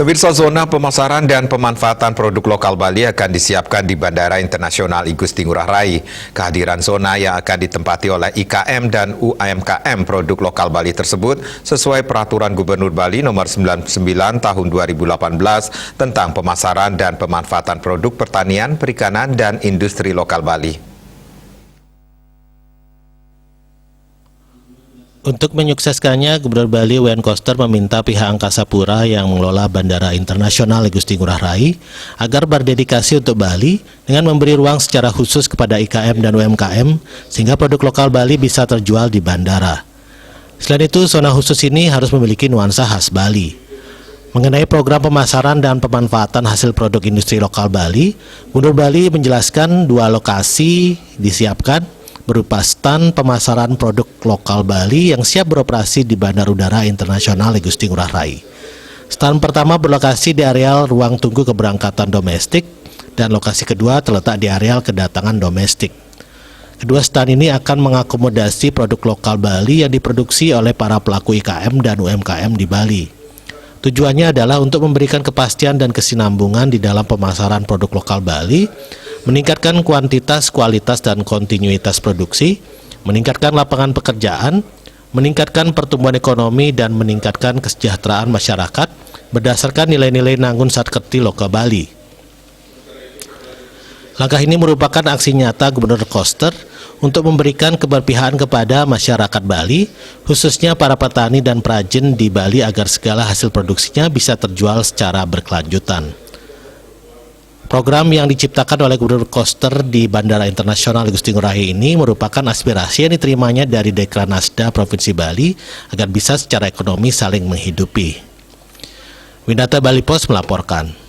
Pemirsa, zona pemasaran dan pemanfaatan produk lokal Bali akan disiapkan di Bandara Internasional I Gusti Ngurah Rai. Kehadiran zona yang akan ditempati oleh IKM dan UMKM produk lokal Bali tersebut sesuai Peraturan Gubernur Bali Nomor 99 Tahun 2018 tentang pemasaran dan pemanfaatan produk pertanian, perikanan, dan industri lokal Bali. Untuk menyukseskannya, Gubernur Bali Wayan Koster meminta pihak Angkasa Pura yang mengelola Bandara Internasional I Gusti Ngurah Rai agar berdedikasi untuk Bali dengan memberi ruang secara khusus kepada IKM dan UMKM sehingga produk lokal Bali bisa terjual di bandara. Selain itu, zona khusus ini harus memiliki nuansa khas Bali. Mengenai program pemasaran dan pemanfaatan hasil produk industri lokal Bali, Gubernur Bali menjelaskan 2 lokasi disiapkan berupa stan pemasaran produk lokal Bali yang siap beroperasi di Bandara Udara Internasional I Gusti Ngurah Rai. Stan pertama berlokasi di areal ruang tunggu keberangkatan domestik dan lokasi kedua terletak di areal kedatangan domestik. Kedua stan ini akan mengakomodasi produk lokal Bali yang diproduksi oleh para pelaku IKM dan UMKM di Bali. Tujuannya adalah untuk memberikan kepastian dan kesinambungan di dalam pemasaran produk lokal Bali, meningkatkan kuantitas, kualitas, dan kontinuitas produksi, meningkatkan lapangan pekerjaan, meningkatkan pertumbuhan ekonomi, dan meningkatkan kesejahteraan masyarakat berdasarkan nilai-nilai Nangun Satkerti Loka Bali. Langkah ini merupakan aksi nyata Gubernur Koster untuk memberikan keberpihakan kepada masyarakat Bali, khususnya para petani dan perajin di Bali agar segala hasil produksinya bisa terjual secara berkelanjutan. Program yang diciptakan oleh Gubernur Koster di Bandara Internasional I Gusti Ngurah Rai ini merupakan aspirasi yang diterimanya dari Dekranasda Provinsi Bali agar bisa secara ekonomi saling menghidupi. Winata Bali Pos melaporkan.